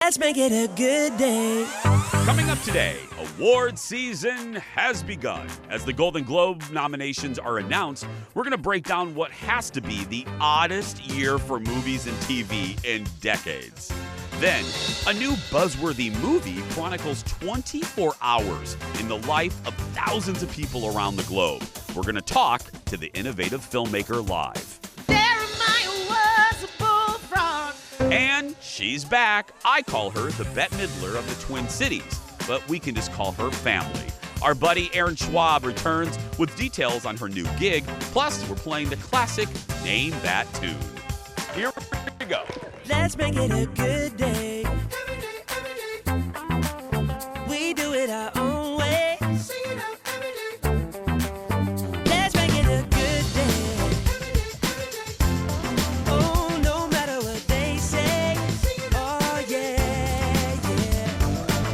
Let's make it a good day. Coming up today, award season has begun. As the Golden Globe nominations are announced, we're going to break down what has to be the oddest year for movies and TV in decades. Then, a new buzzworthy movie chronicles 24 hours in the life of thousands of people around the globe. We're going to talk to the innovative filmmaker live. Jeremiah was a bullfrog. And she's back. I call her the Bette Midler of the Twin Cities, but we can just call her family. Our buddy Erin Schwab returns with details on her new gig. Plus, we're playing the classic Name That Tune. Here we go. Let's make it a good day. We do it our own way. Let's make it a good day. Oh, no matter what they say. Oh, yeah,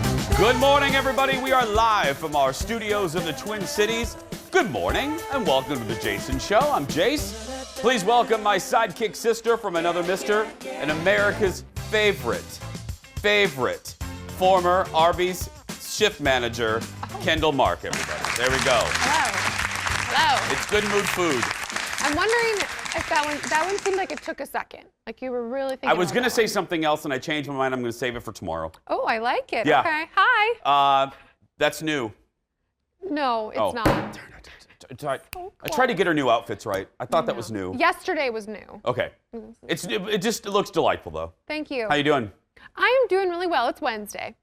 yeah. Good morning, everybody. We are live from our studios in the Twin Cities. Good morning, and welcome to The Jason Show. I'm Jace. Please welcome my sidekick sister from another mister and America's favorite former Arby's shift manager, Kendall Mark, everybody. There we go. Hello. It's good mood food. I'm wondering if that one seemed like it took a second. Like you were really thinking I was going to about that say one. something else, and I changed my mind. I'm going to save it for tomorrow. Oh, I like it. Yeah. Okay. Hi. That's new. No, it's Oh. not. I tried to get her new outfits right. I thought that was new. Yesterday was new. Okay. It looks delightful, though. Thank you. How you doing? I am doing really well. It's Wednesday.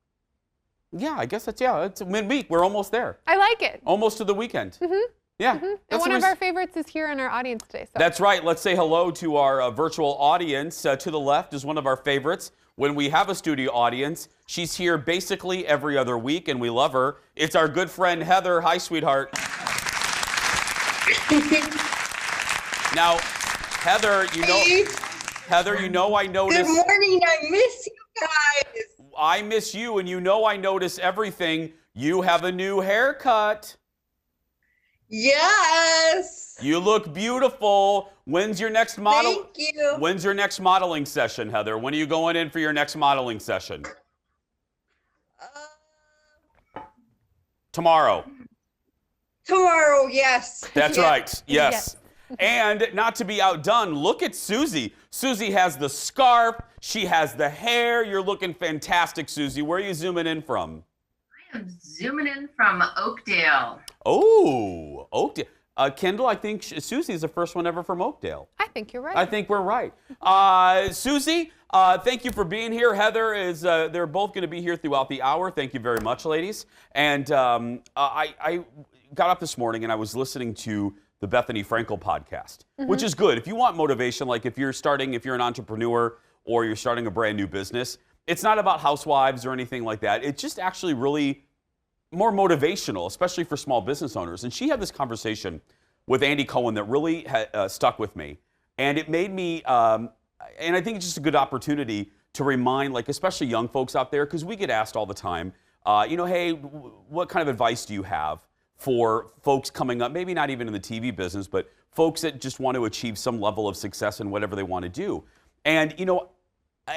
Yeah, I guess it's midweek. We're almost there. I like it. Almost to the weekend. Mm-hmm. Yeah. And one of our favorites is here in our audience today. So. That's right. Let's say hello to our virtual audience. To the left is one of our favorites. When we have a studio audience, she's here basically every other week, and we love her. It's our good friend, Heather. Hi, sweetheart. Now, Heather, you know I notice. Good morning. I miss you guys. I miss you, and you know I notice everything. You have a new haircut. Yes. You look beautiful. When's your next model? Thank you. When's your next modeling session, Heather? When are you going in for your next modeling session? Tomorrow. Tomorrow, yes. That's Yes. right. Yes. And not to be outdone, look at Susie. Susie has the scarf. She has the hair. You're looking fantastic, Susie. Where are you zooming in from? I am zooming in from Oakdale. Oh, Oakdale. Kendall, I think Susie's the first one ever from Oakdale. I think you're right. I think we're right. Susie, thank you for being here. Heather is, they're both going to be here throughout the hour. Thank you very much, ladies. And I got up this morning and I was listening to the Bethenny Frankel podcast, which is good. If you want motivation, like if you're an entrepreneur or you're starting a brand new business, it's not about housewives or anything like that. It's just actually really more motivational, especially for small business owners. And she had this conversation with Andy Cohen that really stuck with me. And it made me, and I think it's just a good opportunity to remind, like, especially young folks out there, because we get asked all the time, hey, what kind of advice do you have for folks coming up, maybe not even in the TV business, but folks that just want to achieve some level of success in whatever they want to do. And,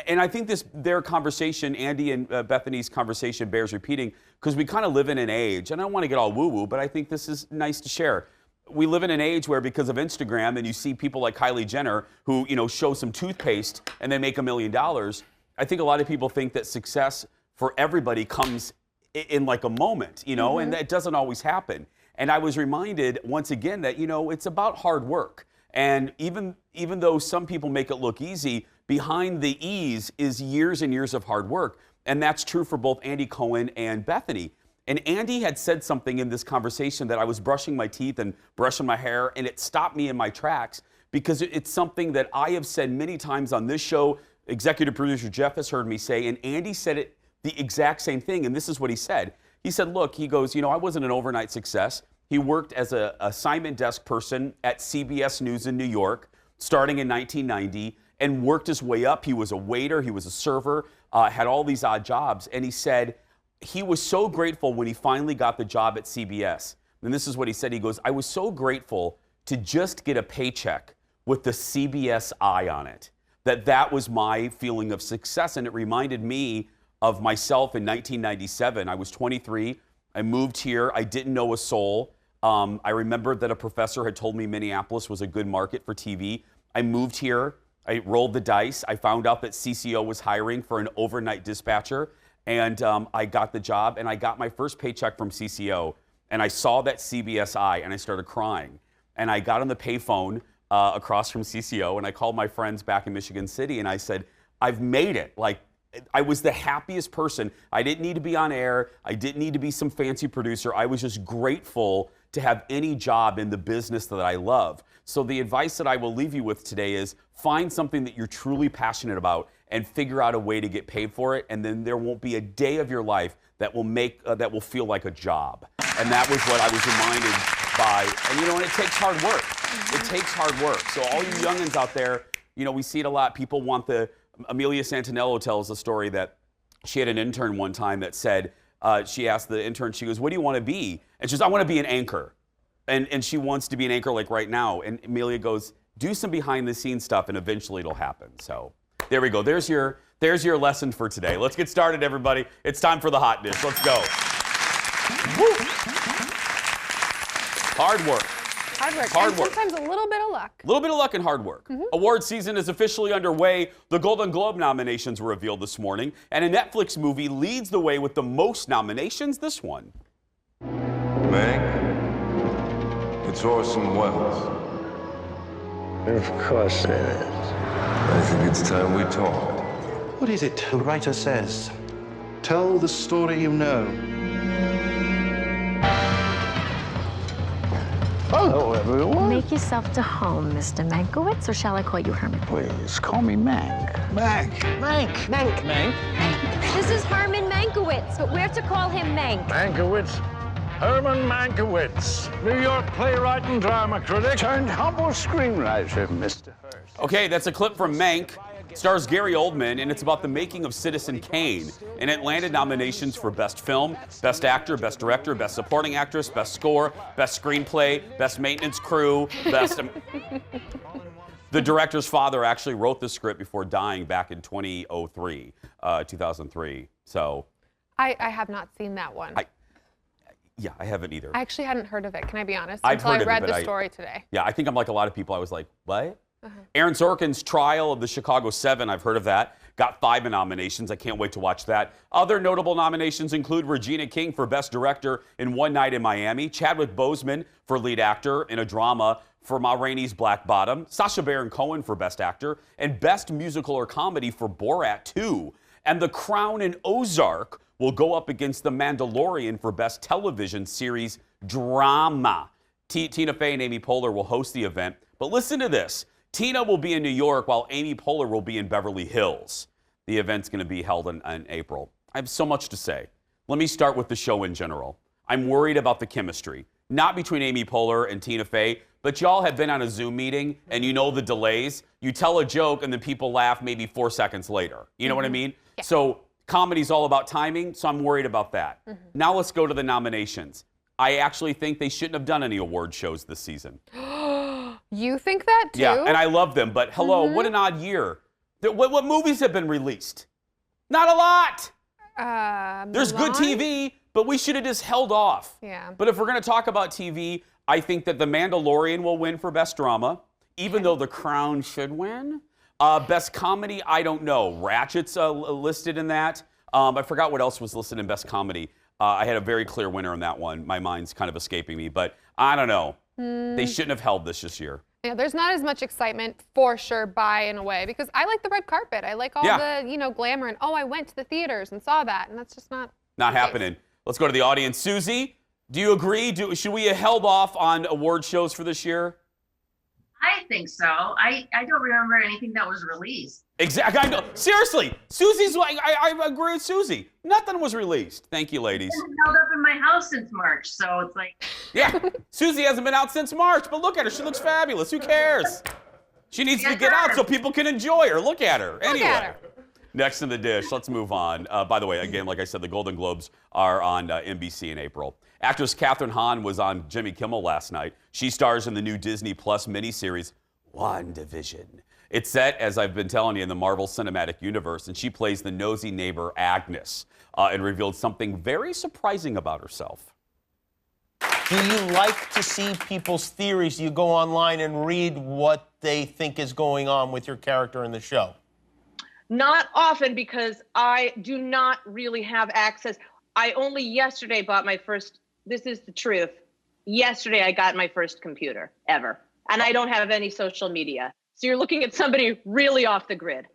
and I think their conversation, Andy and Bethenny's conversation, bears repeating, because we kind of live in an age, and I don't want to get all woo-woo, but I think this is nice to share. We live in an age where, because of Instagram, and you see people like Kylie Jenner who, show some toothpaste and they make $1 million. I think a lot of people think that success for everybody comes in like a moment, and that doesn't always happen. And I was reminded once again that, it's about hard work. And even though some people make it look easy, behind the ease is years and years of hard work. And that's true for both Andy Cohen and Bethenny. And Andy had said something in this conversation that I was brushing my teeth and brushing my hair, and it stopped me in my tracks because it's something that I have said many times on this show. Executive producer Jeff has heard me say, and Andy said it the exact same thing. And this is what he said. He said, look, he goes, I wasn't an overnight success. He worked as an assignment desk person at CBS News in New York, starting in 1990, and worked his way up. He was a waiter, he was a server, had all these odd jobs. And he said he was so grateful when he finally got the job at CBS. And this is what he said. He goes, I was so grateful to just get a paycheck with the CBS eye on it. That was my feeling of success. And it reminded me of myself in 1997. I was 23. I moved here. I didn't know a soul. I remembered that a professor had told me Minneapolis was a good market for TV. I moved here. I rolled the dice. I found out that CCO was hiring for an overnight dispatcher, and I got the job, and I got my first paycheck from CCO, and I saw that CBSI, and I started crying. And I got on the payphone across from CCO, and I called my friends back in Michigan City, and I said, I've made it. Like, I was the happiest person. I didn't need to be on air. I didn't need to be some fancy producer. I was just grateful to have any job in the business that I love. So the advice that I will leave you with today is find something that you're truly passionate about and figure out a way to get paid for it, and then there won't be a day of your life that will feel like a job. And that was what I was reminded by. And and it takes hard work. It takes hard work. So all you youngins out there, we see it a lot. People want Amelia Santinello tells a story that she had an intern one time that said, she asked the intern, she goes, what do you want to be? And she goes, I want to be an anchor. And she wants to be an anchor like right now. And Amelia goes, do some behind the scenes stuff and eventually it'll happen. So there we go. There's your lesson for today. Let's get started, everybody. It's time for the hot dish. Let's go. Woo. Hard work. Hard work. Sometimes a little bit of luck. A little bit of luck and hard work. Award season is officially underway. The Golden Globe nominations were revealed this morning, and a Netflix movie leads the way with the most nominations, this one. Meg, it's Orson Welles. Of course it is. I think it's time we talk. What is it the writer says? Tell the story you know. Hello, everyone. Make yourself to home, Mr. Mankiewicz, or shall I call you Herman? Please, call me Mank. This is Herman Mankiewicz, but we're to call him Mank. Mankiewicz. Herman Mankiewicz, New York playwright and drama critic, turned humble screenwriter, Mr. Hearst. Okay, that's a clip from Mank. Stars Gary Oldman, and it's about the making of Citizen Kane. And it landed nominations for Best Film, Best Actor, Best Director, Best Supporting Actress, Best Score, Best Screenplay, Best Maintenance Crew, Best... The director's father actually wrote the script before dying back in 2003. So... I have not seen that one. Yeah, I haven't either. I actually hadn't heard of it, can I be honest? I've Until heard I of it, read but the story today. Yeah, I think I'm like a lot of people. I was like, what? Aaron Sorkin's Trial of the Chicago 7, I've heard of that. Got 5 nominations. I can't wait to watch that. Other notable nominations include Regina King for Best Director in One Night in Miami, Chadwick Boseman for Lead Actor in a Drama for Ma Rainey's Black Bottom, Sacha Baron Cohen for Best Actor, and Best Musical or Comedy for Borat 2. And The Crown and Ozark will go up against The Mandalorian for Best Television Series Drama. Tina Fey and Amy Poehler will host the event. But listen to this. Tina will be in New York while Amy Poehler will be in Beverly Hills. The event's going to be held in April. I have so much to say. Let me start with the show in general. I'm worried about the chemistry. Not between Amy Poehler and Tina Fey, but y'all have been on a Zoom meeting and you know the delays. You tell a joke and then people laugh maybe 4 seconds later. You know what I mean? Yeah. So comedy's all about timing, so I'm worried about that. Now let's go to the nominations. I actually think they shouldn't have done any award shows this season. You think that too? Yeah, and I love them, but hello, what an odd year. What movies have been released? Not a lot. There's good Mulan? TV, but we should have just held off. Yeah. But if we're going to talk about TV, I think that The Mandalorian will win for Best Drama, even though The Crown should win. Best Comedy, I don't know. Ratchet's listed in that. I forgot what else was listed in Best Comedy. I had a very clear winner in that one. My mind's kind of escaping me, but I don't know. They shouldn't have held this year. Yeah, there's not as much excitement for sure in a way, because I like the red carpet. I like all the, glamour and, I went to the theaters and saw that, and that's just not happening. Let's go to the audience. Susie, do you agree? Should we have held off on award shows for this year? I think so. I don't remember anything that was released. Exactly. I know. Seriously, Susie's. I agree with Susie. Nothing was released. Thank you, ladies. It's been held up in my house since March, so it's like. Yeah, Susie hasn't been out since March, but look at her. She looks fabulous. Who cares? She needs to get out so people can enjoy her. Look at her. Anyway. Next in the dish, let's move on. By the way, again, like I said, the Golden Globes are on NBC in April. Actress Kathryn Hahn was on Jimmy Kimmel last night. She stars in the new Disney Plus miniseries, WandaVision. It's set, as I've been telling you, in the Marvel Cinematic Universe, and she plays the nosy neighbor Agnes and revealed something very surprising about herself. Do you like to see people's theories? Do you go online and read what they think is going on with your character in the show? Not often, because I do not really have access. I only yesterday bought my first, this is the truth. Yesterday I got my first computer ever, and I don't have any social media. So you're looking at somebody really off the grid.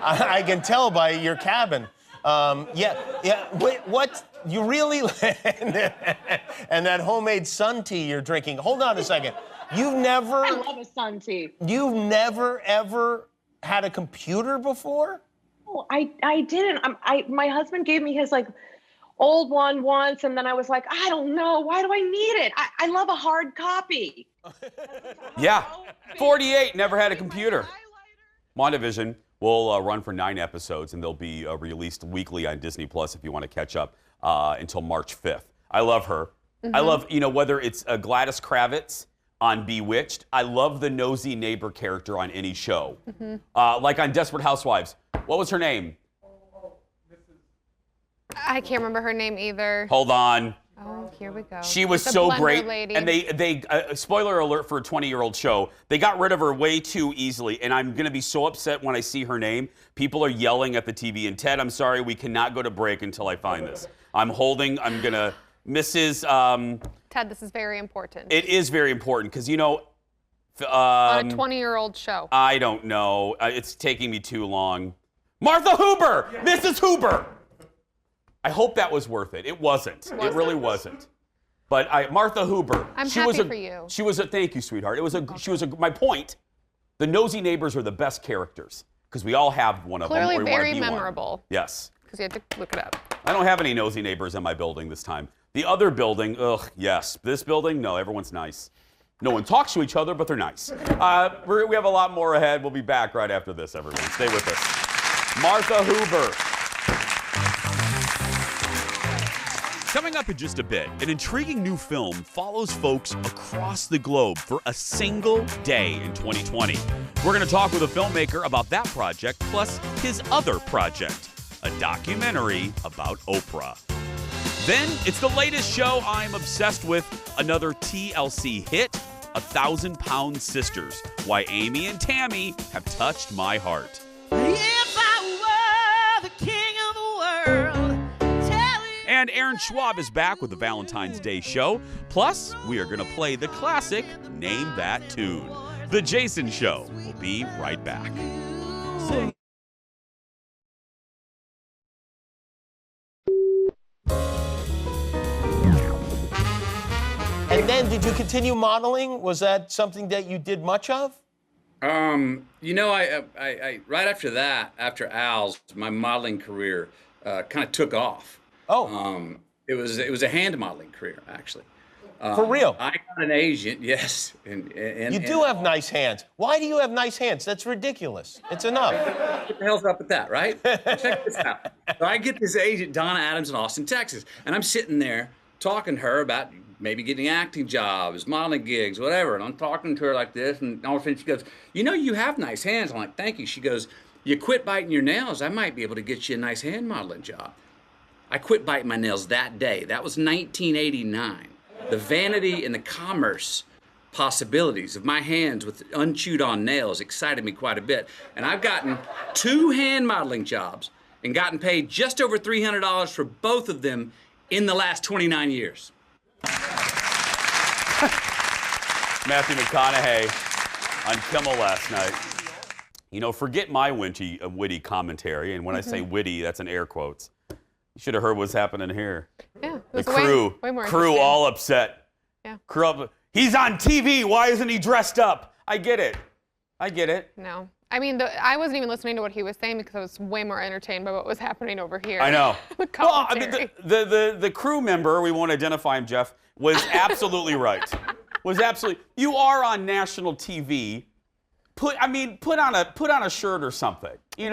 I can tell by your cabin. Wait, what? You really? And that homemade sun tea you're drinking. Hold on a second. You've never. I love a sun tea. You've never ever had a computer before? Oh, I didn't. My husband gave me his old one once, and then I was like, I don't know. Why do I need it? I love a hard copy. Yeah, 48, never had a computer. WandaVision will run for 9 episodes, and they'll be released weekly on Disney Plus if you want to catch up until March 5th. I love her. I love, whether it's Gladys Kravitz on Bewitched. I love the nosy neighbor character on any show. Like on Desperate Housewives. What was her name? I can't remember her name either. Hold on. Oh, here we go. She was The so blender great. lady. And they spoiler alert for a 20-year-old show, they got rid of her way too easily. And I'm going to be so upset when I see her name. People are yelling at the TV. And Ted, I'm sorry, we cannot go to break until I find this. I'm going to, Mrs. Ted, this is very important. It is very important because, on a 20-year-old show. I don't know. It's taking me too long. Martha Huber! Yes. Mrs. Huber! I hope that was worth it. It wasn't. It really wasn't. But Martha Huber. I'm happy for you. She was thank you, sweetheart. My point. The nosy neighbors are the best characters because we all have one of them. Clearly or we wanna very be one. memorable. Yes. Because you had to look it up. I don't have any nosy neighbors in my building this time. The other building, yes. This building, no, everyone's nice. No one talks to each other, but they're nice. We have a lot more ahead. We'll be back right after this, everyone. Stay with us. Martha Huber. Coming up in just a bit, an intriguing new film follows folks across the globe for a single day in 2020. We're going to talk with a filmmaker about that project, plus his other project, a documentary about Oprah. Then, it's the latest show I'm obsessed with, another TLC hit, 1,000-Pound Sisters, why Amy and Tammy have touched my heart. If I were the king of the world. And Erin Schwab is back with the Valentine's Day show. Plus, we are going to play the classic Name That Tune. The Jason Show. We'll be right back. And then, did you continue modeling? Was that something that you did much of? I right after that, after Al's, my modeling career kind of took off. Oh. It was a hand modeling career, actually. For real? I got an agent, yes. And you do have nice hands. Why do you have nice hands? That's ridiculous. It's enough. What the hell's up with that, right? Check this out. So I get this agent, Donna Adams, in Austin, Texas, and I'm sitting there talking to her about maybe getting acting jobs, modeling gigs, whatever. And I'm talking to her like this, and all of a sudden she goes, you have nice hands. I'm like, thank you. She goes, you quit biting your nails, I might be able to get you a nice hand modeling job. I quit biting my nails that day. That was 1989. The vanity and the commerce possibilities of my hands with unchewed on nails excited me quite a bit. And I've gotten 2 hand modeling jobs and gotten paid just over $300 for both of them in the last 29 years. Matthew McConaughey on Kimmel last night. Forget my witty commentary. And when I say witty, that's in air quotes. You should have heard what's happening here. Yeah, the crew, way more crew all upset. Yeah. Crew up. He's on TV. Why isn't he dressed up? I get it. No. I mean, I wasn't even listening to what he was saying because I was way more entertained by what was happening over here. I know. The commentary. The crew member, we won't identify him, Jeff, was absolutely right. You are on national TV. Put on a shirt or something. He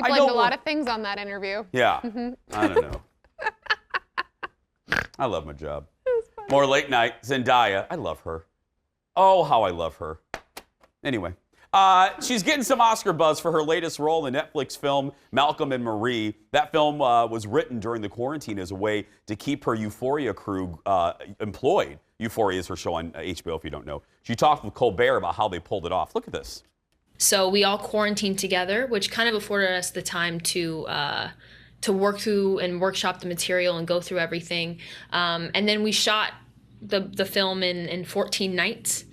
blamed a lot of things on that interview. Yeah. I don't know. I love my job. More late night. Zendaya. I love her. Oh, how I love her. Anyway. She's getting some Oscar buzz for her latest role in the Netflix film Malcolm and Marie. That film was written during the quarantine as a way to keep her Euphoria crew employed. Euphoria is her show on HBO, if you don't know. She talked with Colbert about how they pulled it off. Look at this. So we all quarantined together, which kind of afforded us the time to work through and workshop the material and go through everything. And then we shot the film in 14 nights.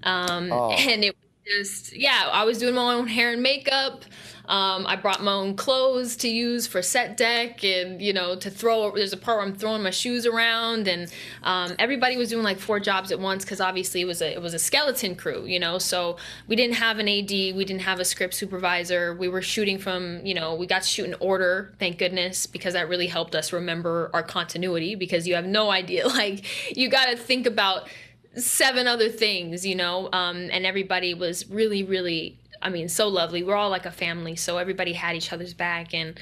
And it was just, yeah, I was doing my own hair and makeup. I brought my own clothes to use for set deck and, you know, to throw, there's a part where I'm throwing my shoes around, and everybody was doing like 4 jobs at once because obviously it was a skeleton crew, you know, so we didn't have an AD, we didn't have a script supervisor, we were shooting from, you know, we got to shoot in order, thank goodness, because that really helped us remember our continuity, because you have no idea, like, you got to think about 7 other things, you know, and everybody was really, really, I mean, so lovely. We're all like a family, so everybody had each other's back and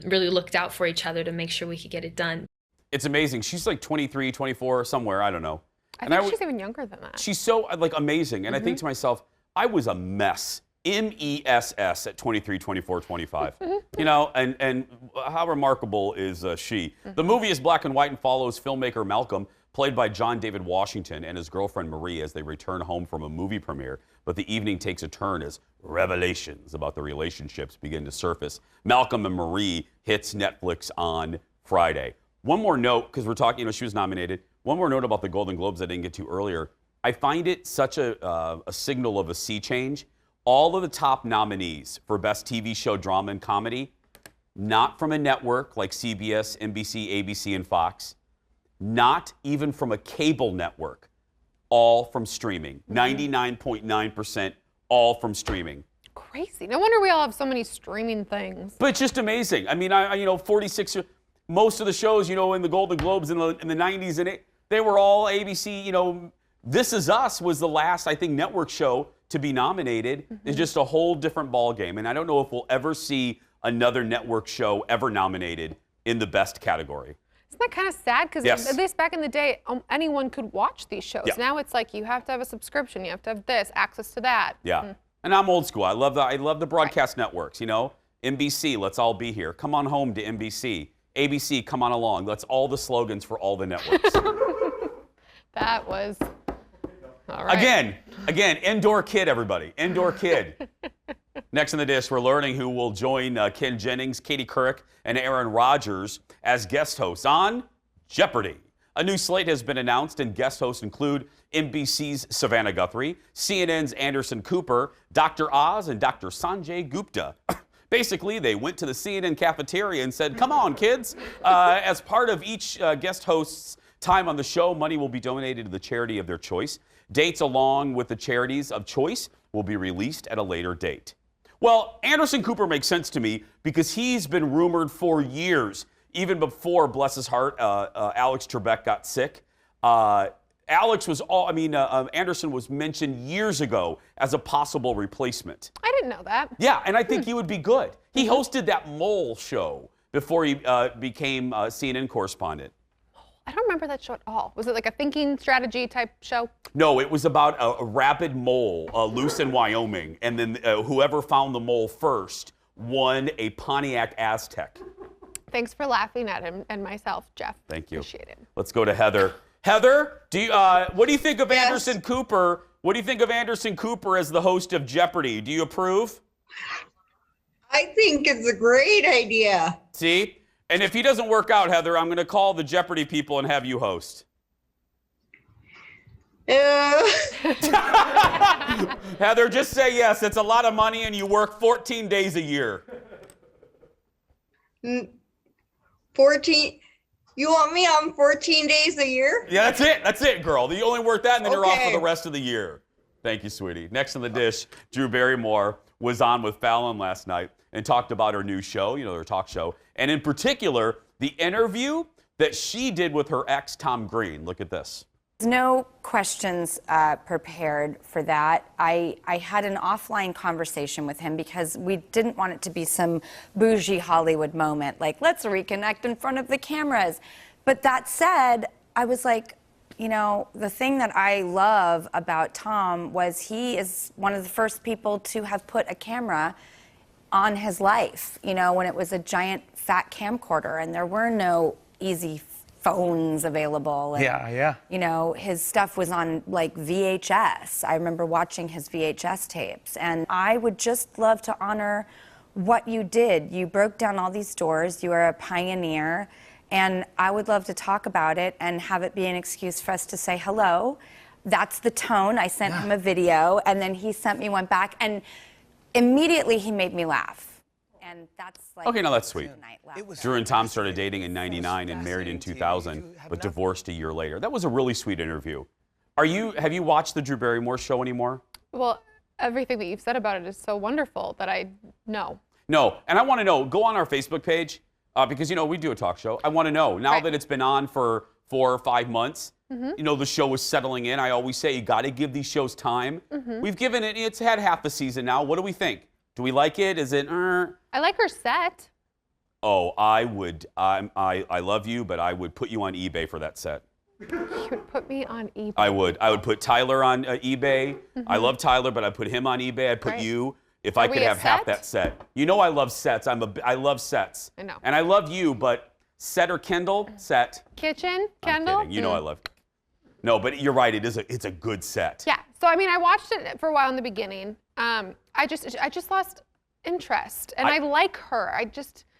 really looked out for each other to make sure we could get it done. It's amazing. She's like 23, 24, somewhere, I don't know. I think she's even younger than that. She's so, like, amazing. And I think to myself, I was a mess. MESS at 23, 24, 25. You know, and how remarkable is she? The movie is black and white and follows filmmaker Malcolm, played by John David Washington, and his girlfriend Marie as they return home from a movie premiere. But the evening takes a turn as revelations about the relationships begin to surface. Malcolm and Marie hits Netflix on Friday. One more note, because we're talking, you know, she was nominated. One more note about the Golden Globes I didn't get to earlier. I find it such a signal of a sea change. All of the top nominees for Best TV Show, Drama, and Comedy, not from a network like CBS, NBC, ABC, and Fox. Not even from a cable network, all from streaming. 99.9% all from streaming. Crazy. No wonder we all have so many streaming things. But it's just amazing. I mean, you know, 46, most of the shows, you know, in the Golden Globes in the 90s, and they were all ABC, you know. This Is Us was the last, I think, network show to be nominated. It's just a whole different ball game. And I don't know if we'll ever see another network show ever nominated in the best category. Isn't that kind of sad? Because at least back in the day, anyone could watch these shows. Yeah. Now it's like you have to have a subscription, you have to have this, access to that. Yeah, and I'm old school. I love the broadcast networks, you know. NBC, let's all be here. Come on home to NBC. ABC, come on along. That's all the slogans for all the networks. That was, all right. Again, indoor kid, everybody. Indoor kid. Next on the dish, we're learning who will join Ken Jennings, Katie Couric, and Aaron Rodgers as guest hosts on Jeopardy. A new slate has been announced, and guest hosts include NBC's Savannah Guthrie, CNN's Anderson Cooper, Dr. Oz, and Dr. Sanjay Gupta. Basically, they went to the CNN cafeteria and said, come on, kids. As part of each guest host's time on the show, money will be donated to the charity of their choice. Dates along with the charities of choice will be released at a later date. Well, Anderson Cooper makes sense to me because he's been rumored for years, even before, bless his heart, Alex Trebek got sick. Anderson was mentioned years ago as a possible replacement. I didn't know that. Yeah, and I think he would be good. He hosted that Mole show before he became a CNN correspondent. I don't remember that show at all. Was it like a thinking strategy type show? No, it was about a rabid mole loose in Wyoming, and then whoever found the mole first won a Pontiac Aztec. Thanks for laughing at him and myself, Jeff. Thank you. Appreciate it. Let's go to Heather. Heather, what do you think of Anderson Cooper? What do you think of Anderson Cooper as the host of Jeopardy? Do you approve? I think it's a great idea. See? And if he doesn't work out, Heather, I'm going to call the Jeopardy people and have you host. Heather, just say yes. It's a lot of money and you work 14 days a year. 14? You want me on 14 days a year? Yeah, that's it. That's it, girl. You only work that and then you're off for the rest of the year. Thank you, sweetie. Next on the dish, Drew Barrymore was on with Fallon last night and talked about her new show, you know, her talk show, and in particular, the interview that she did with her ex, Tom Green. Look at this. No questions prepared for that. I had an offline conversation with him because we didn't want it to be some bougie Hollywood moment, like, let's reconnect in front of the cameras. But that said, I was like, You know, the thing that I love about Tom was he is one of the first people to have put a camera on his life, you know, when it was a giant fat camcorder and there were no easy phones available. And, Yeah. You know, his stuff was on like VHS. I remember watching his VHS tapes, and I would just love to honor what you did. You broke down all these doors. You are a pioneer, and I would love to talk about it and have it be an excuse for us to say hello. That's the tone. I sent him a video, and then he sent me one back, and immediately he made me laugh. And that's like, okay, now that's sweet. Drew and Tom started dating in '99 and married in 2000, but divorced a year later. That was a really sweet interview. Have you watched the Drew Barrymore show anymore? Well, everything that you've said about it is so wonderful that I know. No, and I want to know, go on our Facebook page, because, you know, we do a talk show. I want to know, now that it's been on for 4 or 5 months, you know, the show is settling in. I always say you got to give these shows time. We've given it, it's had half the season now. What do we think? Do we like it? Is it, I like her set. Oh, I would, I love you, but I would put you on eBay for that set. You would put me on eBay. I would put Tyler on eBay. I love Tyler, but I'd put him on eBay. I'd put you, if I could have half that set. You know I love sets. I love sets. I know. And I love you, but set or Kindle, set. Kitchen, Kendall. You know I love. No, but you're right. It's a good set. Yeah. So I mean, I watched it for a while in the beginning. I just lost interest, and I like her.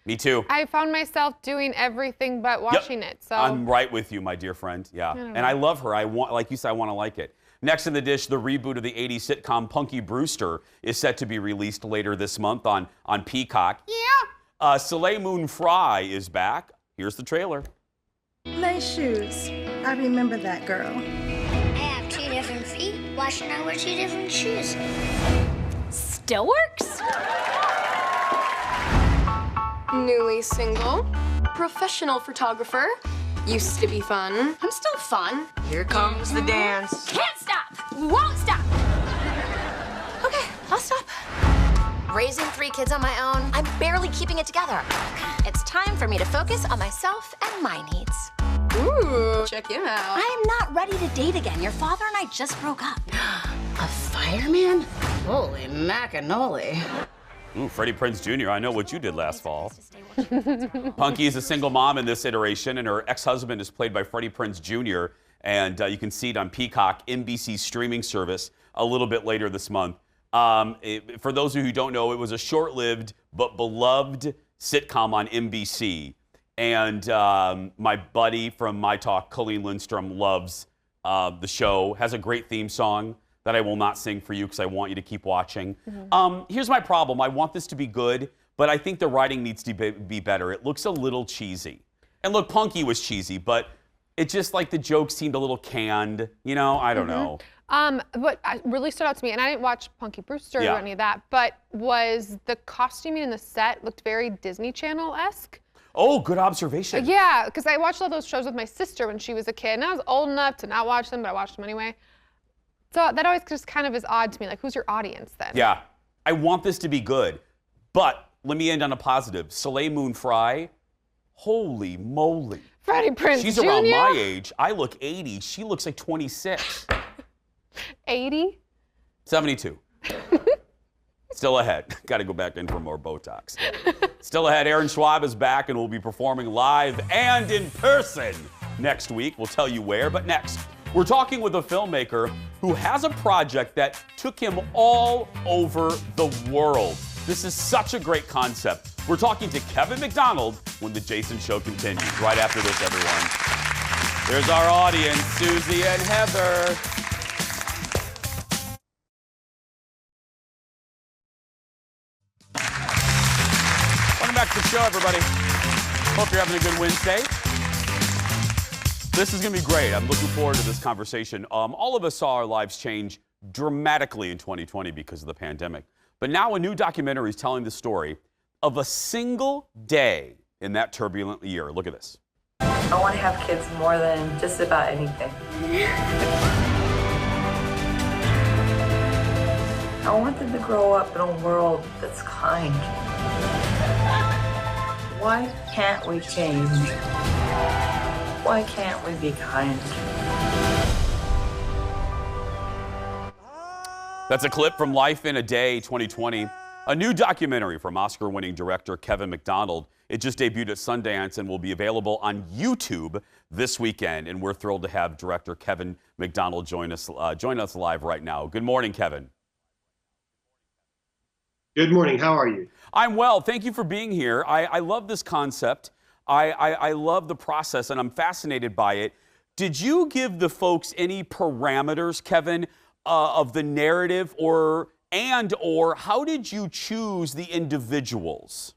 Me too. I found myself doing everything but watching it. So I'm right with you, my dear friend. Yeah. And I love her. I want, like you said, I want to like it. Next in the dish, the reboot of the 80s sitcom Punky Brewster is set to be released later this month on Peacock. Yeah. Soleil Moon Frye is back. Here's the trailer. Lace shoes. I remember that girl. I have 2 different feet. Why should I wear 2 different shoes? Still works. Newly single. Professional photographer. Used to be fun. I'm still fun. Here comes the dance. Can't stop. Won't stop. Okay, I'll stop. Raising 3 kids on my own, I'm barely keeping it together. It's time for me to focus on myself and my needs. Ooh, check him out. I am not ready to date again. Your father and I just broke up. A fireman? Holy macanoli. Ooh, Freddie Prinze Jr., I know what you did last fall. Punky is a single mom in this iteration, and her ex-husband is played by Freddie Prinze Jr., and you can see it on Peacock, NBC's streaming service, a little bit later this month. For those of you who don't know, it was a short-lived but beloved sitcom on NBC. And my buddy from My Talk, Colleen Lindstrom, loves the show, has a great theme song that I will not sing for you because I want you to keep watching. Here's my problem. I want this to be good, but I think the writing needs to be better. It looks a little cheesy. And look, Punky was cheesy, but it just like the jokes seemed a little canned. You know, I don't know. What really stood out to me, and I didn't watch Punky Brewster or any of that, but was the costuming in the set looked very Disney Channel-esque. Oh, good observation. Yeah, because I watched all those shows with my sister when she was a kid, and I was old enough to not watch them, but I watched them anyway. So that always just kind of is odd to me. Like, who's your audience then? Yeah, I want this to be good, but let me end on a positive. Soleil Moon Frye, holy moly. Freddie Prinze She's Jr.? around my age. I look 80. She looks like 26. 80? 72. Still ahead. Got to go back in for more Botox. Still ahead, Erin Schwab is back and will be performing live and in person next week. We'll tell you where, but next, we're talking with a filmmaker who has a project that took him all over the world. This is such a great concept. We're talking to Kevin MacDonald when The Jason Show continues. Right after this, everyone. There's our audience, Susie and Heather. Welcome back to the show, everybody. Hope you're having a good Wednesday. This is going to be great. I'm looking forward to this conversation. All of us saw our lives change dramatically in 2020 because of the pandemic. But now a new documentary is telling the story of a single day in that turbulent year. Look at this. I want to have kids more than just about anything. I want them to grow up in a world that's kind. Why can't we change? Why can't we be kind? That's a clip from Life in a Day 2020, a new documentary from Oscar-winning director Kevin MacDonald. It just debuted at Sundance and will be available on YouTube this weekend. And we're thrilled to have director Kevin MacDonald join us live right now. Good morning, Kevin. Good morning. How are you? I'm well. Thank you for being here. I love this concept. I love the process, and I'm fascinated by it. Did you give the folks any parameters, Kevin, of the narrative, or how did you choose the individuals?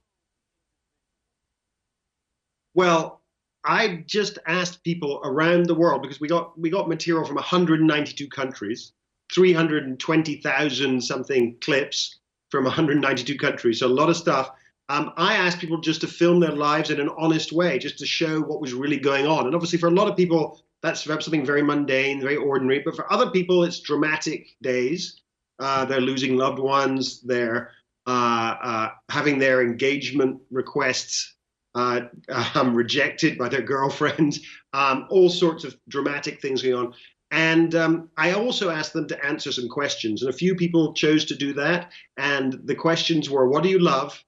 Well, I just asked people around the world, because we got material from 192 countries, 320,000 something clips from 192 countries, so a lot of stuff. I asked people just to film their lives in an honest way, just to show what was really going on. And obviously for a lot of people, that's something very mundane, very ordinary. But for other people, it's dramatic days. They're losing loved ones. They're having their engagement requests rejected by their girlfriend. All sorts of dramatic things going on. And I also asked them to answer some questions. And a few people chose to do that. And the questions were, what do you love?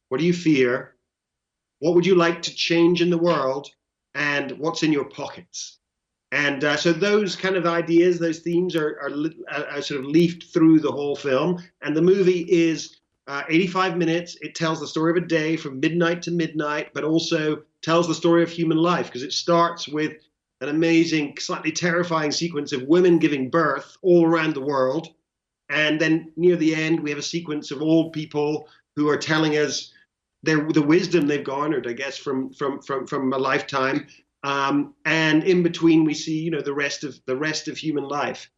What do you fear? What would you like to change in the world? And what's in your pockets? And so those kind of ideas, those themes are sort of leafed through the whole film. And the movie is 85 minutes. It tells the story of a day from midnight to midnight, but also tells the story of human life, because it starts with an amazing, slightly terrifying sequence of women giving birth all around the world. And then near the end, we have a sequence of old people who are telling us the wisdom they've garnered, I guess, from a lifetime. And in between, we see, the rest of human life.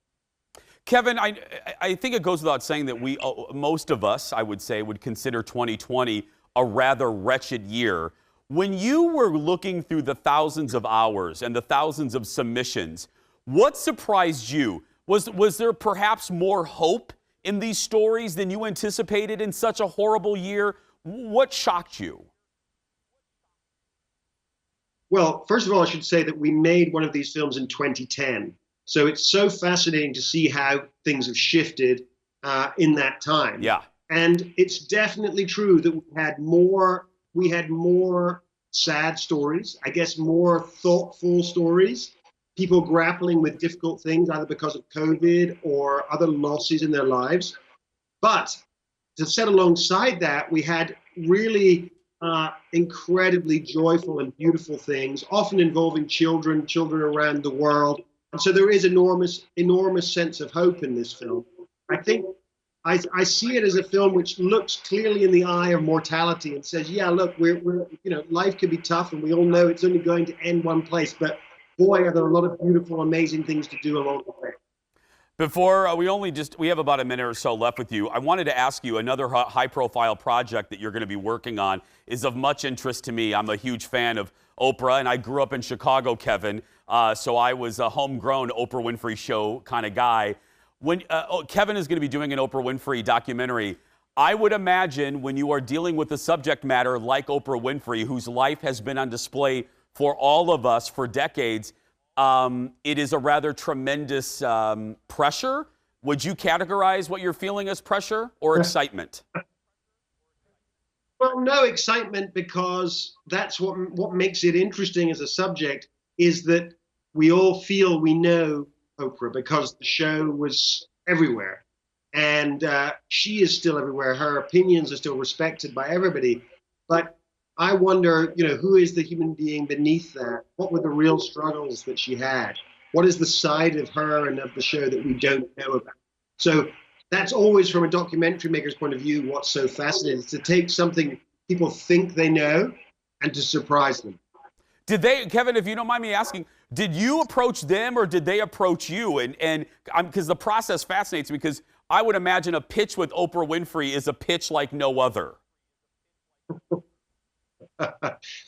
Kevin, I think it goes without saying that most of us, I would say, would consider 2020 a rather wretched year. When you were looking through the thousands of hours and the thousands of submissions, what surprised you? Was there perhaps more hope in these stories than you anticipated in such a horrible year? What shocked you? Well, first of all, I should say that we made one of these films in 2010. So it's so fascinating to see how things have shifted in that time. Yeah. And it's definitely true that we had more sad stories, I guess more thoughtful stories, people grappling with difficult things, either because of COVID or other losses in their lives. But to set alongside that, we had really incredibly joyful and beautiful things, often involving children around the world. And so there is enormous sense of hope in this film. I think I see it as a film which looks clearly in the eye of mortality and says, yeah, look, we're life can be tough, and we all know it's only going to end one place. But boy, are there a lot of beautiful, amazing things to do along the way. Before we have about a minute or so left with you, I wanted to ask you, another high-profile project that you're going to be working on is of much interest to me. I'm a huge fan of Oprah, and I grew up in Chicago, Kevin, so I was a homegrown Oprah Winfrey Show kind of guy. When Kevin is going to be doing an Oprah Winfrey documentary, I would imagine when you are dealing with a subject matter like Oprah Winfrey, whose life has been on display for all of us for decades, it is a rather tremendous pressure. Would you categorize what you're feeling as pressure or excitement? Well, no, excitement, because that's what makes it interesting as a subject, is that we all feel we know Oprah because the show was everywhere. And she is still everywhere. Her opinions are still respected by everybody. But I wonder, who is the human being beneath that? What were the real struggles that she had? What is the side of her and of the show that we don't know about? So that's always, from a documentary maker's point of view, what's so fascinating, is to take something people think they know and to surprise them. Did they, Kevin, if you don't mind me asking, did you approach them or did they approach you? And because the process fascinates me, because I would imagine a pitch with Oprah Winfrey is a pitch like no other.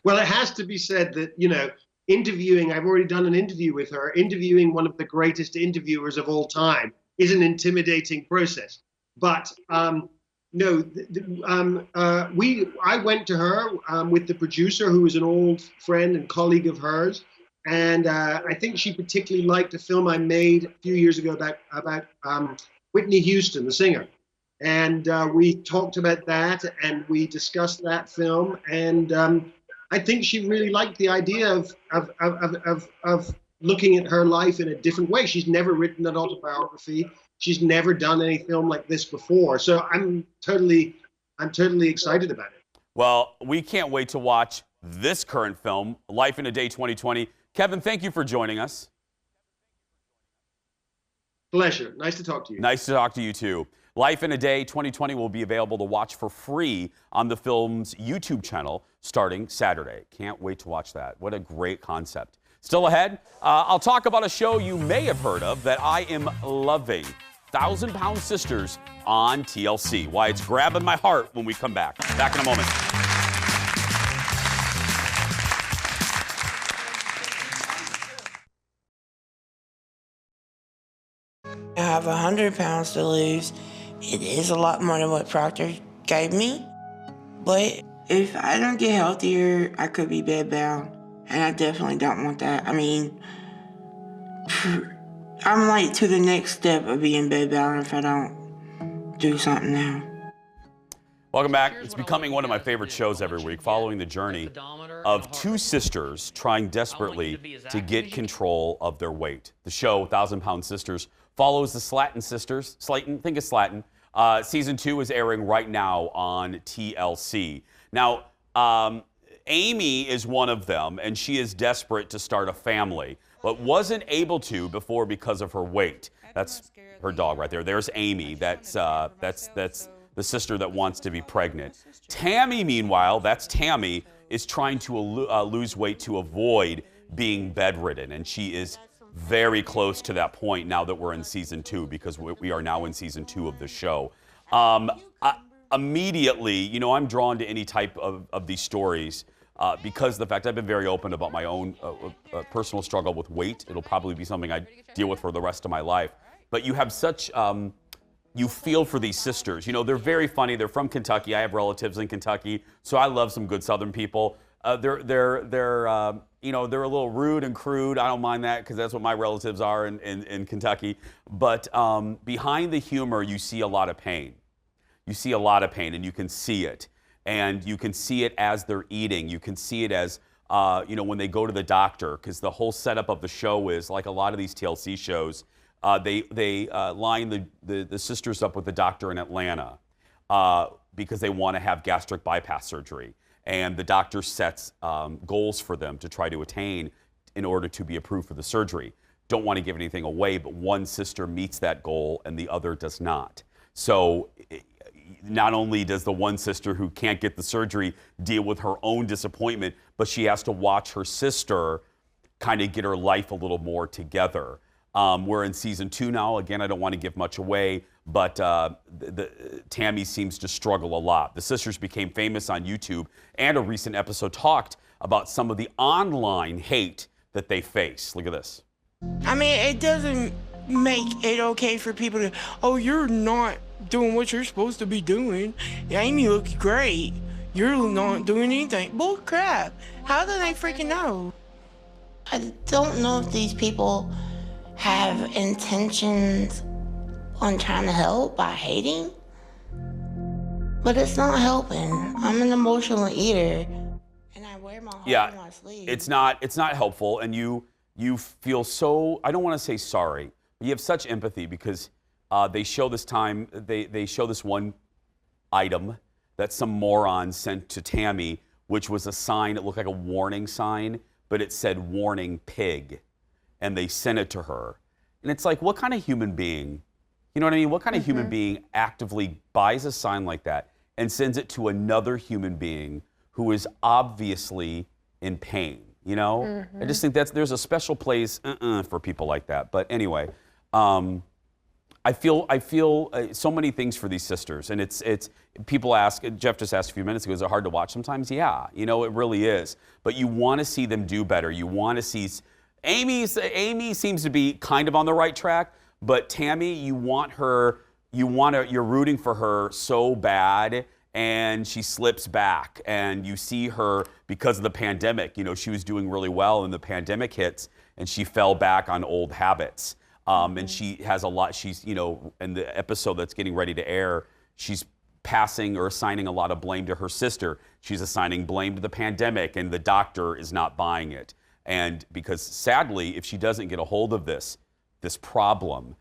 Well, it has to be said that, interviewing, I've already done an interview with her. Interviewing one of the greatest interviewers of all time is an intimidating process. But I went to her with the producer, who was an old friend and colleague of hers, And I think she particularly liked a film I made a few years ago about Whitney Houston, the singer. And we talked about that, and we discussed that film. And I think she really liked the idea of looking at her life in a different way. She's never written an autobiography. She's never done any film like this before. So I'm totally excited about it. Well, we can't wait to watch this current film, Life in a Day 2020. Kevin, thank you for joining us. Pleasure. Nice to talk to you. Nice to talk to you, too. Life in a Day 2020 will be available to watch for free on the film's YouTube channel starting Saturday. Can't wait to watch that. What a great concept. Still ahead, I'll talk about a show you may have heard of that I am loving. 1,000 Pound Sisters on TLC. Why it's grabbing my heart when we come back. Back in a moment. I have 100 pounds to lose. It is a lot more than what Proctor gave me. But if I don't get healthier, I could be bedbound. And I definitely don't want that. I mean, I'm like to the next step of being bedbound if I don't do something now. Welcome back. It's becoming one of my favorite shows every week, following the journey of two sisters trying desperately to get control of their weight. The show, 1,000 Pound Sisters, follows the Slatton sisters. Slayton, think of Slatton. Season 2 is airing right now on TLC. Now, Amy is one of them, and she is desperate to start a family, but wasn't able to before because of her weight. That's her dog right there. There's Amy. That's the sister that wants to be pregnant. Tammy, meanwhile, that's Tammy, is trying to lose weight to avoid being bedridden, and she is very close to that point now that we're in season 2, because we are now in season 2 of the show. Immediately, you know, I'm drawn to any type of these stories because of the fact I've been very open about my own personal struggle with weight. It'll probably be something I deal with for the rest of my life. But you have such, you feel for these sisters. You know, they're very funny. They're from Kentucky. I have relatives in Kentucky, so I love some good Southern people. They're you know, they're a little rude and crude. I don't mind that because that's what my relatives are in Kentucky. But behind the humor, you see a lot of pain. You see a lot of pain, and you can see it. And you can see it as they're eating. You can see it as, you know, when they go to the doctor, because the whole setup of the show is, like a lot of these TLC shows, they line the sisters up with the doctor in Atlanta because they want to have gastric bypass surgery. And the doctor sets goals for them to try to attain in order to be approved for the surgery. Don't want to give anything away, but one sister meets that goal and the other does not. So not only does the one sister who can't get the surgery deal with her own disappointment, but she has to watch her sister kind of get her life a little more together. We're in season 2 now. Again, I don't want to give much away, but Tammy seems to struggle a lot. The sisters became famous on YouTube, and a recent episode talked about some of the online hate that they face. Look at this. I mean, it doesn't make it okay for people to, oh, you're not doing what you're supposed to be doing. Amy looks great. You're not doing anything. Bull crap. How do they freaking know? I don't know if these people have intentions on trying to help by hating, but it's not helping. I'm an emotional eater, and I wear my heart on my sleeve. It's not helpful, and you feel so, I don't want to say sorry, but you have such empathy because they show this time, they show this one item that some moron sent to Tammy, which was a sign, it looked like a warning sign, but it said warning pig. And they sent it to her. And it's like, what kind of human being, you know what I mean? What kind of human being actively buys a sign like that and sends it to another human being who is obviously in pain, you know? I just think there's a special place for people like that. But anyway, I feel so many things for these sisters, and it's people ask. Jeff just asked a few minutes ago, is it hard to watch sometimes? Yeah, you know, it really is. But you want to see them do better. You want to see Amy seems to be kind of on the right track, but Tammy, you're rooting for her so bad, and she slips back, and you see her because of the pandemic. You know, she was doing really well, and the pandemic hits, and she fell back on old habits. And she has a lot. She's, you know, in the episode that's getting ready to air, she's passing or assigning a lot of blame to her sister. She's assigning blame to the pandemic, and the doctor is not buying it. And because sadly, if she doesn't get a hold of this problem,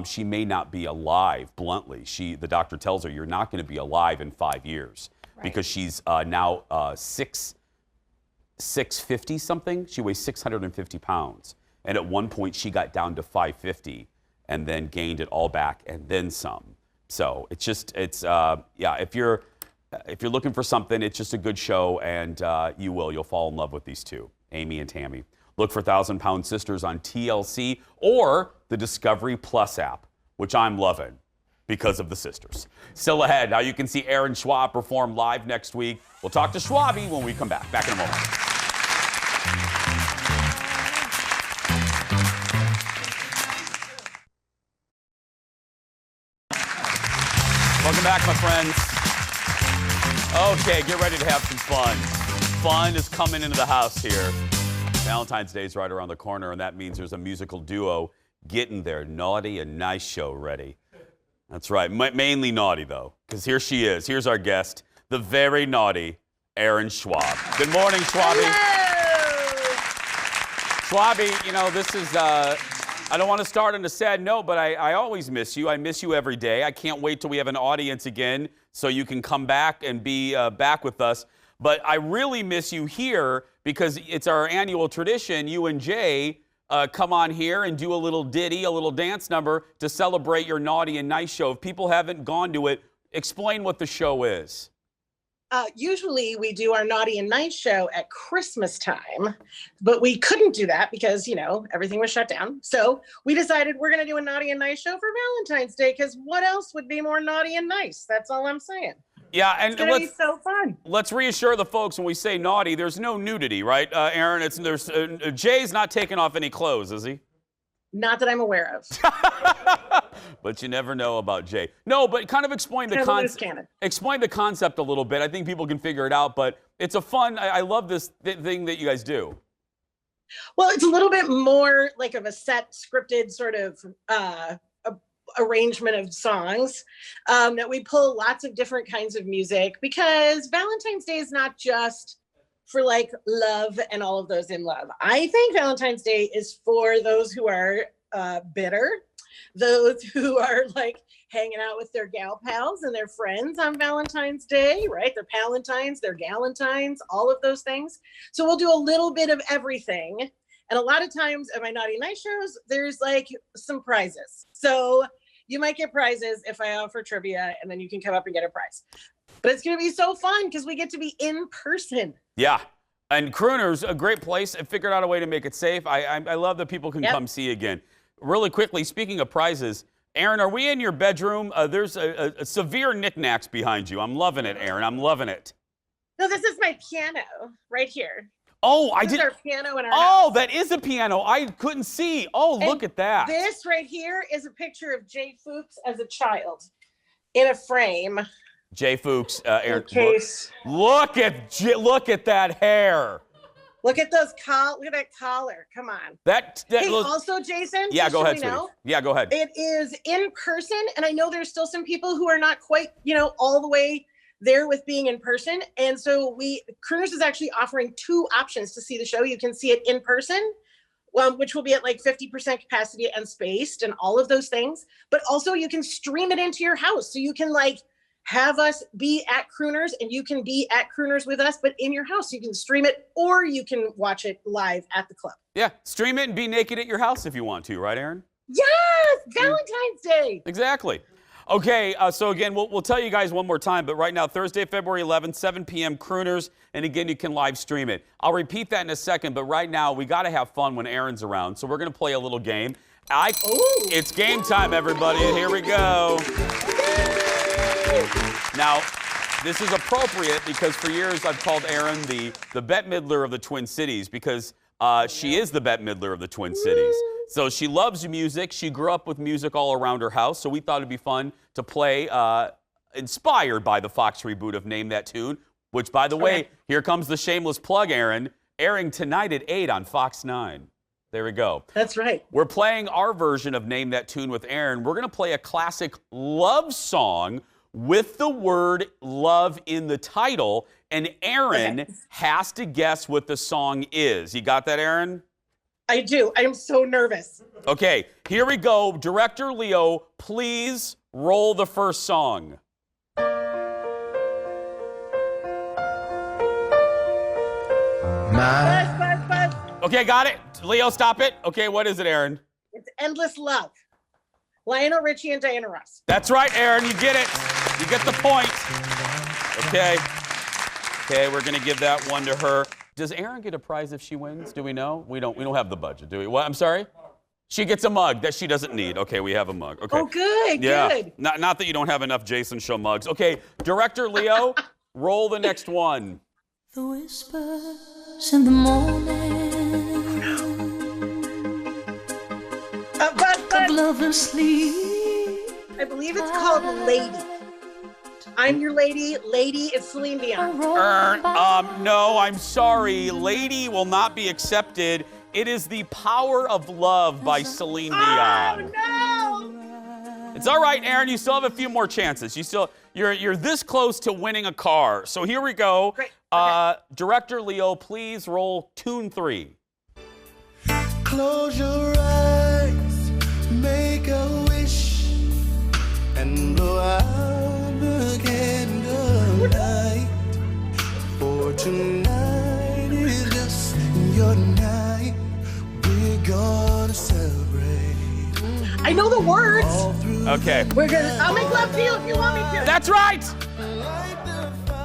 she may not be alive. Bluntly, the doctor tells her, you're not going to be alive in 5 years, because she's now 650 something. She weighs 650 pounds, and at one point she got down to 550, and then gained it all back and then some. So it's yeah. If you're looking for something, it's just a good show, and you'll fall in love with these two, Amy and Tammy. Look for 1,000-Pound Sisters on TLC or the Discovery Plus app, which I'm loving because of the sisters. Still ahead, now you can see Erin Schwab perform live next week. We'll talk to Schwabi when we come back. Back in a moment. Welcome back, my friends. Okay, get ready to have some fun. Fun is coming into the house here. Valentine's Day is right around the corner, and that means there's a musical duo getting their naughty and nice show ready. That's right, mainly naughty, though, because here she is. Here's our guest, the very naughty Erin Schwab. Good morning, Schwabi. Hello. Schwabi, you know, this is, I don't want to start on a sad note, but I always miss you. I miss you every day. I can't wait till we have an audience again so you can come back and be back with us. But I really miss you here because it's our annual tradition. You and Jay come on here and do a little ditty, a little dance number to celebrate your Naughty and Nice show. If people haven't gone to it, explain what the show is. Usually we do our Naughty and Nice show at Christmas time, but we couldn't do that because, you know, everything was shut down. So we decided we're going to do a Naughty and Nice show for Valentine's Day because what else would be more naughty and nice? That's all I'm saying. Yeah, and it's gonna be so fun. Let's reassure the folks when we say naughty, there's no nudity, right, Erin? Jay's not taking off any clothes, is he? Not that I'm aware of. But you never know about Jay. No, but kind of explain the concept. Explain the concept a little bit. I think people can figure it out, but it's a fun. I love this thing that you guys do. Well, it's a little bit more like of a set scripted sort of arrangement of songs that we pull lots of different kinds of music because Valentine's Day is not just for like love and all of those in love. I think Valentine's Day is for those who are bitter, those who are like hanging out with their gal pals and their friends on Valentine's Day, right? Their palantines, their galantines, all of those things. So we'll do a little bit of everything. And a lot of times at my Naughty Night shows, there's like some prizes. So you might get prizes if I offer trivia and then you can come up and get a prize. But it's going to be so fun because we get to be in person. Yeah. And Crooners, a great place. I figured out a way to make it safe. I love that people can come see again. Really quickly, speaking of prizes, Erin, are we in your bedroom? There's a severe knickknacks behind you. I'm loving it, Erin. I'm loving it. No, this is my piano right here. Oh, this is our piano in our house. That is a piano. I couldn't see. Oh, and look at that. This right here is a picture of Jay Fuchs as a child in a frame. Jay Fuchs, Erin. Look Look at that hair. Look at those look at that collar. Come on. Also, Jason. Yeah, go ahead, sweetie. Yeah, go ahead. It is in person, and I know there's still some people who are not quite, all the way there with being in person. And so Crooners is actually offering 2 options to see the show. You can see it in person, which will be at like 50% capacity and spaced and all of those things. But also you can stream it into your house. So you can have us be at Crooners and you can be at Crooners with us, but in your house. You can stream it or you can watch it live at the club. Yeah, stream it and be naked at your house if you want to, right, Erin? Yes, Valentine's Day. Exactly. Okay, so again, we'll tell you guys one more time, but right now, Thursday, February 11th, 7 p.m., Crooners, and again, you can live stream it. I'll repeat that in a second, but right now, we got to have fun when Erin's around, so we're going to play a little game. It's game time, everybody, and here we go. Now, this is appropriate because for years I've called Erin the Bette Midler of the Twin Cities because she is the Bette Midler of the Twin Cities. So she loves music. She grew up with music all around her house. So we thought it'd be fun to play inspired by the Fox reboot of Name That Tune, which, by the way, here comes the shameless plug, Erin, airing tonight at 8 on Fox 9. There we go. That's right. We're playing our version of Name That Tune with Erin. We're going to play a classic love song with the word love in the title, and Erin has to guess what the song is. You got that, Erin? I do. I am so nervous. Okay, here we go. Director Leo, please roll the first song. Buzz. Okay, got it. Leo, stop it. Okay, what is it, Erin? It's Endless Love. Lionel Richie and Diana Ross. That's right, Erin. You get it. You get the point. Okay. Okay, we're gonna give that one to her. Does Erin get a prize if she wins? Do we know? We don't have the budget, do we? What? I'm sorry? She gets a mug that she doesn't need. Okay, we have a mug. Okay. Oh, good, yeah. good. Not that you don't have enough Jason Show mugs. Okay, Director Leo, roll the next one. The whispers in the morning. But lovers sleep. I believe it's called Lady. I'm Your Lady. Lady is Celine Dion. No, I'm sorry. Lady will not be accepted. It is The Power of Love by Celine Dion. Oh, no! It's all right, Erin. You still have a few more chances. You're this close to winning a car. So here we go. Great. Director Leo, please roll tune 3. Close your eyes, make a wish, and blow out the candlelight. For tonight is just your night. We're gonna celebrate. I know the words. Okay. I'll make love to you if you want me to. That's right.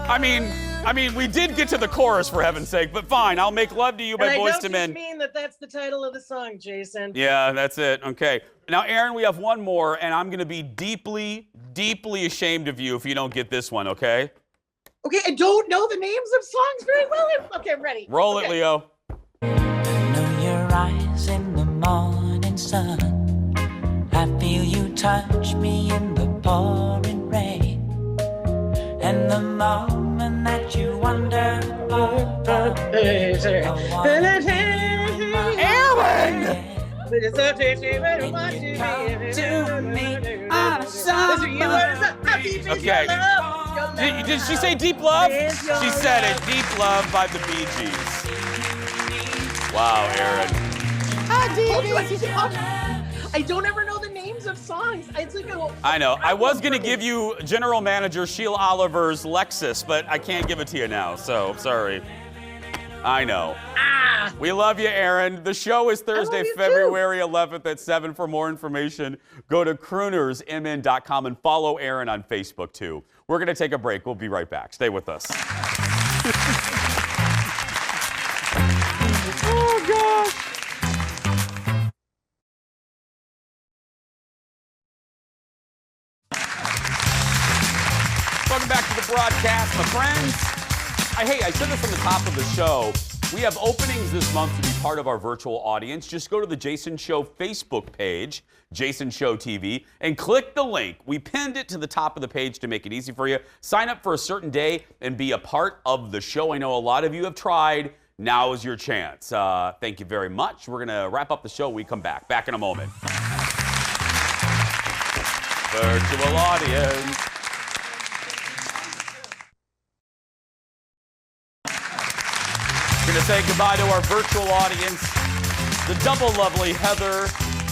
I mean, we did get to the chorus, for heaven's sake, but fine. I'll Make Love to You by Boyz II Men. I don't mean that that's the title of the song, Jason. Yeah, that's it. Okay. Now, Erin, we have one more, and I'm going to be deeply, deeply ashamed of you if you don't get this one, okay? Okay, I don't know the names of songs very well. Okay, I'm ready. Roll it, Leo. I know your eyes in the morning sun. I feel you touch me in the pouring rain. And the moment that you wonder Okay. Did she say Deep Love? She said it. Deep Love by the Bee Gees. Wow, Erin. I don't ever know the names of songs. I know. I was going to give you General Manager Sheila Oliver's Lexus, but I can't give it to you now, so sorry. I know. We love you, Erin. The show is Thursday, February 11th at 7. For more information, go to croonersmn.com and follow Erin on Facebook, too. We're going to take a break. We'll be right back. Stay with us. Oh, gosh. Welcome back to the broadcast, my friends. Hey, I said this on the top of the show. We have openings this month to be part of our virtual audience. Just go to the Jason Show Facebook page, Jason Show TV, and click the link. We pinned it to the top of the page to make it easy for you. Sign up for a certain day and be a part of the show. I know a lot of you have tried. Now is your chance. Thank you very much. We're going to wrap up the show when we come back. Back in a moment. Virtual audience. We're going to say goodbye to our virtual audience, the double lovely Heather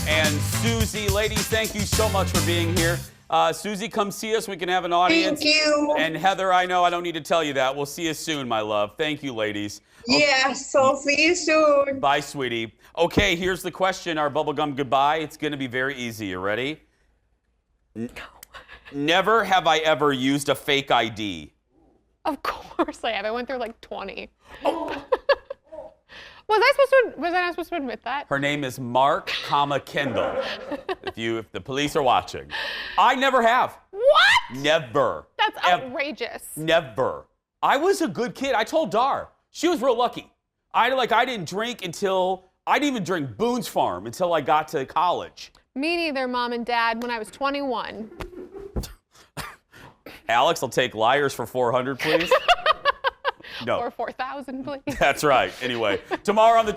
and Susie. Ladies, thank you so much for being here. Susie, come see us. We can have an audience. Thank you. And Heather, I know I don't need to tell you that. We'll see you soon, my love. Thank you, ladies. Yes, I'll see you soon. Bye, sweetie. Okay, here's the question, our bubblegum goodbye. It's going to be very easy. You ready? Never have I ever used a fake ID. Of course I have. I went through like 20. Oh. Was I not supposed to admit that? Her name is Mark, Kendall. If the police are watching. I never have. What? Never. That's outrageous. Never. I was a good kid. I told Dar. She was real lucky. I didn't drink until, I didn't even drink Boone's Farm until I got to college. Me neither, Mom and Dad, when I was 21. Alex, I'll take liars for 400, please. No. Or 4,000, please. That's right. Anyway, tomorrow on the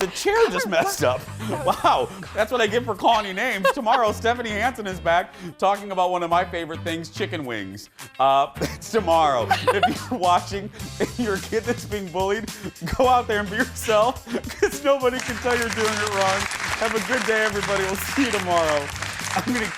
chair just messed up. Wow, that's what I get for calling you names. Tomorrow, Stephanie Hansen is back talking about one of my favorite things, chicken wings. It's tomorrow. If you're watching your kid that's being bullied, go out there and be yourself, because nobody can tell you're doing it wrong. Have a good day, everybody. We'll see you tomorrow. I'm gonna